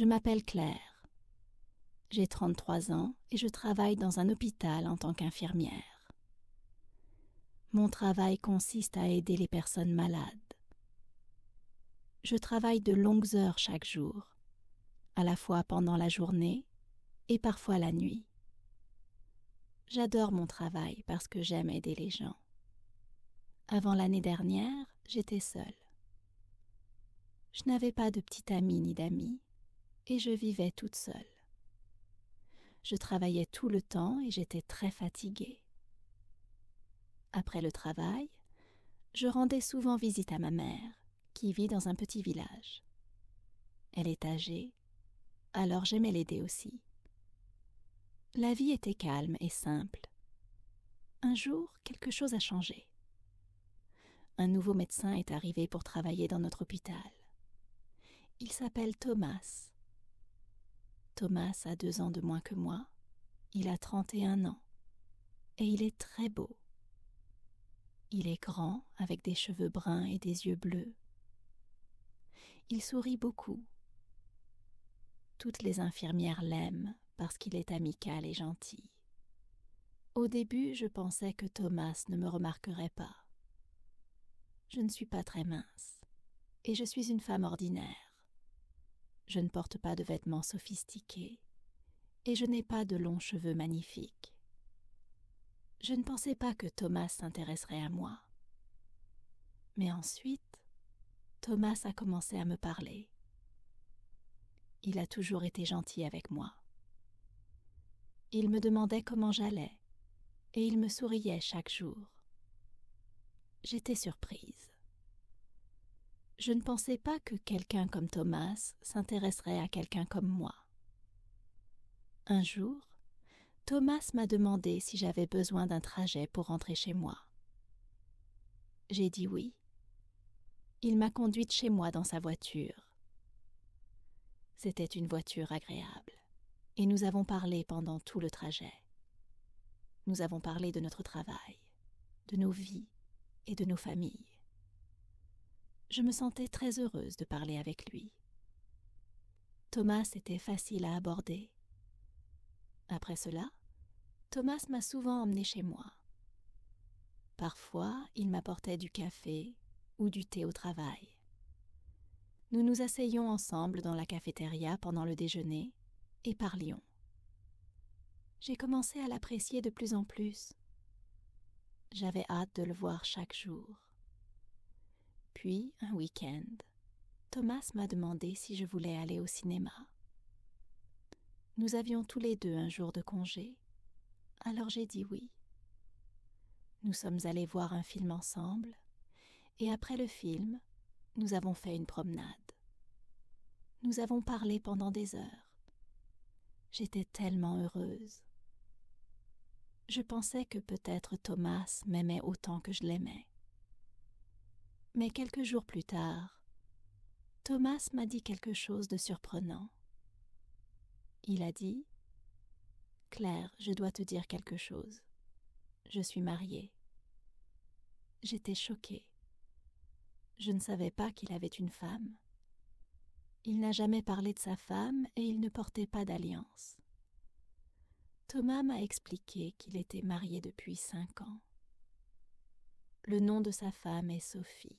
Je m'appelle Claire. J'ai 33 ans et je travaille dans un hôpital en tant qu'infirmière. Mon travail consiste à aider les personnes malades. Je travaille de longues heures chaque jour, à la fois pendant la journée et parfois la nuit. J'adore mon travail parce que j'aime aider les gens. Avant l'année dernière, j'étais seule. Je n'avais pas de petite amie ni d'amis et je vivais toute seule. Je travaillais tout le temps et j'étais très fatiguée. Après le travail, je rendais souvent visite à ma mère, qui vit dans un petit village. Elle est âgée, alors j'aimais l'aider aussi. La vie était calme et simple. Un jour, quelque chose a changé. Un nouveau médecin est arrivé pour travailler dans notre hôpital. Il s'appelle Thomas. Thomas a 2 ans de moins que moi. Il a 31 ans. Et il est très beau. Il est grand, avec des cheveux bruns et des yeux bleus. Il sourit beaucoup. Toutes les infirmières l'aiment parce qu'il est amical et gentil. Au début, je pensais que Thomas ne me remarquerait pas. Je ne suis pas très mince et je suis une femme ordinaire. Je ne porte pas de vêtements sophistiqués et je n'ai pas de longs cheveux magnifiques. Je ne pensais pas que Thomas s'intéresserait à moi. Mais ensuite, Thomas a commencé à me parler. Il a toujours été gentil avec moi. Il me demandait comment j'allais et il me souriait chaque jour. J'étais surprise. Je ne pensais pas que quelqu'un comme Thomas s'intéresserait à quelqu'un comme moi. Un jour, Thomas m'a demandé si j'avais besoin d'un trajet pour rentrer chez moi. J'ai dit oui. Il m'a conduite chez moi dans sa voiture. C'était une voiture agréable, et nous avons parlé pendant tout le trajet. Nous avons parlé de notre travail, de nos vies et de nos familles. Je me sentais très heureuse de parler avec lui. Thomas était facile à aborder. Après cela, Thomas m'a souvent emmenée chez moi. Parfois, il m'apportait du café ou du thé au travail. Nous nous asseyions ensemble dans la cafétéria pendant le déjeuner et parlions. J'ai commencé à l'apprécier de plus en plus. J'avais hâte de le voir chaque jour. Puis, un week-end, Thomas m'a demandé si je voulais aller au cinéma. Nous avions tous les deux un jour de congé, alors j'ai dit oui. Nous sommes allés voir un film ensemble, et après le film, nous avons fait une promenade. Nous avons parlé pendant des heures. J'étais tellement heureuse. Je pensais que peut-être Thomas m'aimait autant que je l'aimais. Mais quelques jours plus tard, Thomas m'a dit quelque chose de surprenant. Il a dit « Claire, je dois te dire quelque chose. Je suis mariée. » J'étais choquée. Je ne savais pas qu'il avait une femme. Il n'a jamais parlé de sa femme et il ne portait pas d'alliance. Thomas m'a expliqué qu'il était marié depuis 5 ans. Le nom de sa femme est Sophie.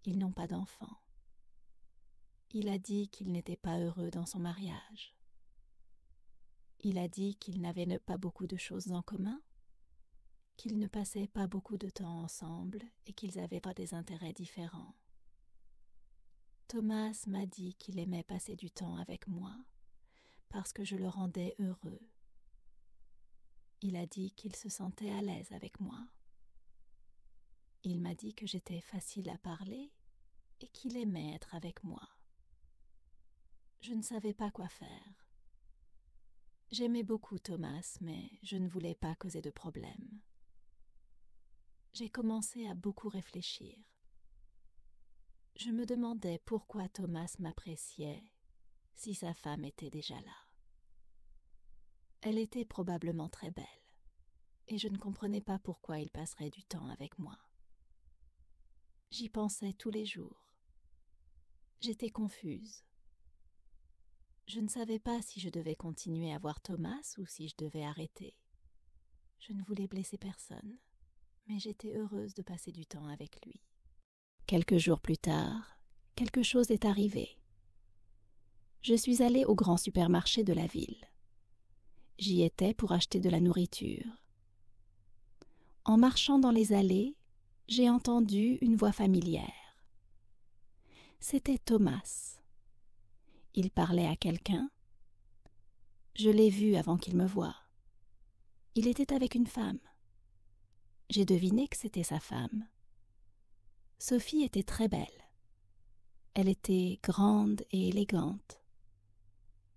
Ils n'ont pas d'enfant. Il a dit qu'il n'était pas heureux dans son mariage. Il a dit qu'ils n'avaient pas beaucoup de choses en commun, qu'ils ne passaient pas beaucoup de temps ensemble et qu'ils avaient pas des intérêts différents. Thomas m'a dit qu'il aimait passer du temps avec moi parce que je le rendais heureux. Il a dit qu'il se sentait à l'aise avec moi. Il m'a dit que j'étais facile à parler et qu'il aimait être avec moi. Je ne savais pas quoi faire. J'aimais beaucoup Thomas, mais je ne voulais pas causer de problème. J'ai commencé à beaucoup réfléchir. Je me demandais pourquoi Thomas m'appréciait si sa femme était déjà là. Elle était probablement très belle, et je ne comprenais pas pourquoi il passerait du temps avec moi. J'y pensais tous les jours. J'étais confuse. Je ne savais pas si je devais continuer à voir Thomas ou si je devais arrêter. Je ne voulais blesser personne, mais j'étais heureuse de passer du temps avec lui. Quelques jours plus tard, quelque chose est arrivé. Je suis allée au grand supermarché de la ville. J'y étais pour acheter de la nourriture. En marchant dans les allées, j'ai entendu une voix familière. C'était Thomas. Il parlait à quelqu'un. Je l'ai vu avant qu'il me voie. Il était avec une femme. J'ai deviné que c'était sa femme. Sophie était très belle. Elle était grande et élégante.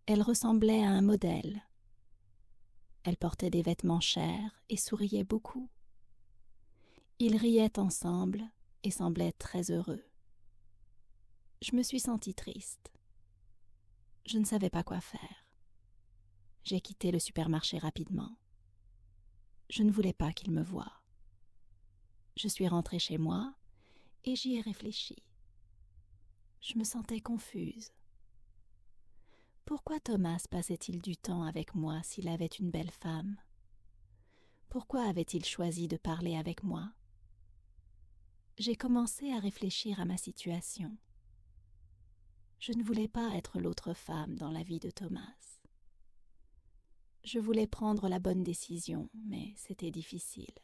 Elle ressemblait à un modèle. Elle portait des vêtements chers et souriait beaucoup. Ils riaient ensemble et semblaient très heureux. Je me suis sentie triste. Je ne savais pas quoi faire. J'ai quitté le supermarché rapidement. Je ne voulais pas qu'il me voie. Je suis rentrée chez moi et j'y ai réfléchi. Je me sentais confuse. Pourquoi Thomas passait-il du temps avec moi s'il avait une belle femme? Pourquoi avait-il choisi de parler avec moi? J'ai commencé à réfléchir à ma situation. Je ne voulais pas être l'autre femme dans la vie de Thomas. Je voulais prendre la bonne décision, mais c'était difficile.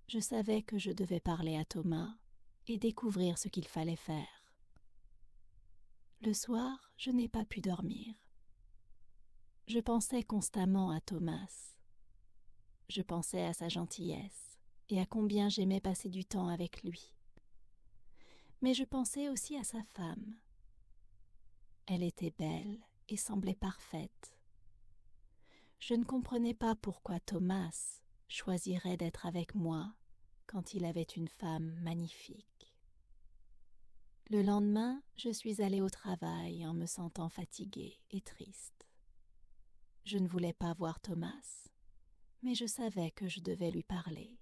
Je savais que je devais parler à Thomas et découvrir ce qu'il fallait faire. Le soir, je n'ai pas pu dormir. Je pensais constamment à Thomas. Je pensais à sa gentillesse et à combien j'aimais passer du temps avec lui. Mais je pensais aussi à sa femme. Elle était belle et semblait parfaite. Je ne comprenais pas pourquoi Thomas choisirait d'être avec moi quand il avait une femme magnifique. Le lendemain, je suis allée au travail en me sentant fatiguée et triste. Je ne voulais pas voir Thomas, mais je savais que je devais lui parler.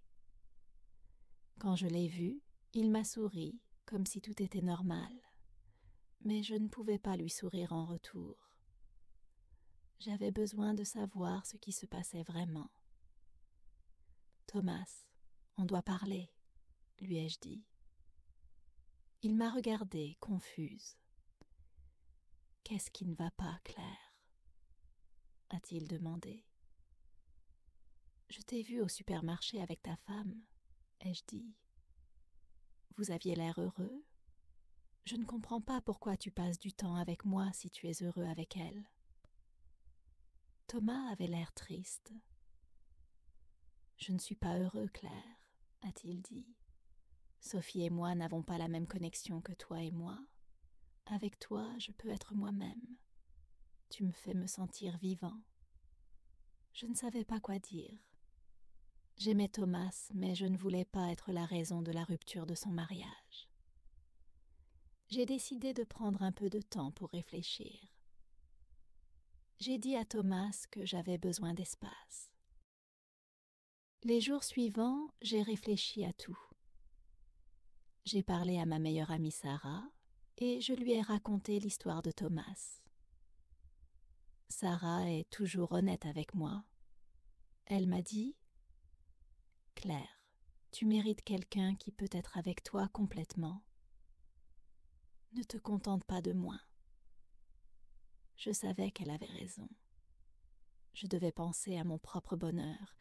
Quand je l'ai vu, il m'a souri comme si tout était normal, mais je ne pouvais pas lui sourire en retour. J'avais besoin de savoir ce qui se passait vraiment. « Thomas, on doit parler, » lui ai-je dit. Il m'a regardée, confuse. « Qu'est-ce qui ne va pas, Claire ?» a-t-il demandé. « Je t'ai vu au supermarché avec ta femme, » ai-je dit. « Vous aviez l'air heureux. Je ne comprends pas pourquoi tu passes du temps avec moi si tu es heureux avec elle. » Thomas avait l'air triste. « Je ne suis pas heureux, Claire, » a-t-il dit. « Sophie et moi n'avons pas la même connexion que toi et moi. Avec toi, je peux être moi-même. Tu me fais me sentir vivant. » Je ne savais pas quoi dire. J'aimais Thomas, mais je ne voulais pas être la raison de la rupture de son mariage. J'ai décidé de prendre un peu de temps pour réfléchir. J'ai dit à Thomas que j'avais besoin d'espace. Les jours suivants, j'ai réfléchi à tout. J'ai parlé à ma meilleure amie Sarah et je lui ai raconté l'histoire de Thomas. Sarah est toujours honnête avec moi. Elle m'a dit « Claire, tu mérites quelqu'un qui peut être avec toi complètement. Ne te contente pas de moins. » Je savais qu'elle avait raison. Je devais penser à mon propre bonheur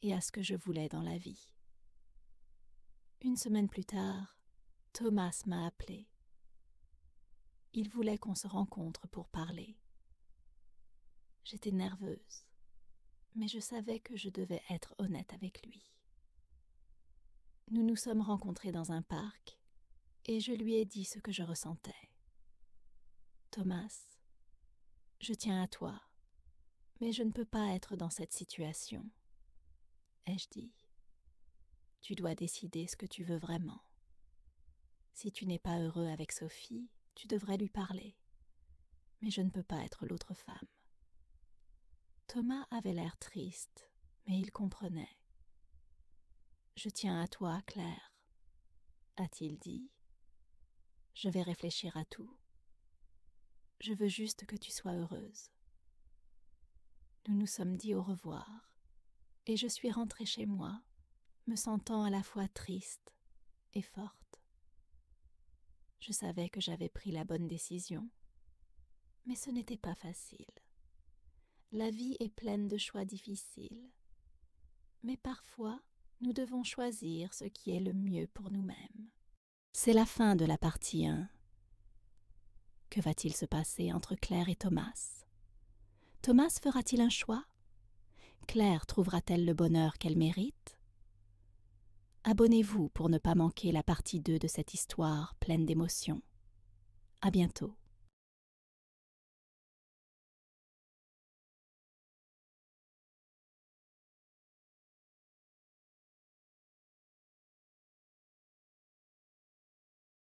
et à ce que je voulais dans la vie. Une semaine plus tard, Thomas m'a appelé. Il voulait qu'on se rencontre pour parler. J'étais nerveuse, mais je savais que je devais être honnête avec lui. Nous nous sommes rencontrés dans un parc et je lui ai dit ce que je ressentais. « Thomas, je tiens à toi, mais je ne peux pas être dans cette situation, » ai-je dit. « Tu dois décider ce que tu veux vraiment. Si tu n'es pas heureux avec Sophie, tu devrais lui parler, mais je ne peux pas être l'autre femme. » Thomas avait l'air triste, mais il comprenait. « Je tiens à toi, Claire, » a-t-il dit. « Je vais réfléchir à tout. » Je veux juste que tu sois heureuse. » Nous nous sommes dit au revoir, et je suis rentrée chez moi, me sentant à la fois triste et forte. Je savais que j'avais pris la bonne décision, mais ce n'était pas facile. La vie est pleine de choix difficiles, mais parfois nous devons choisir ce qui est le mieux pour nous-mêmes. C'est la fin de la partie 1. Que va-t-il se passer entre Claire et Thomas? Thomas fera-t-il un choix? Claire trouvera-t-elle le bonheur qu'elle mérite? Abonnez-vous pour ne pas manquer la partie 2 de cette histoire pleine d'émotions. À bientôt.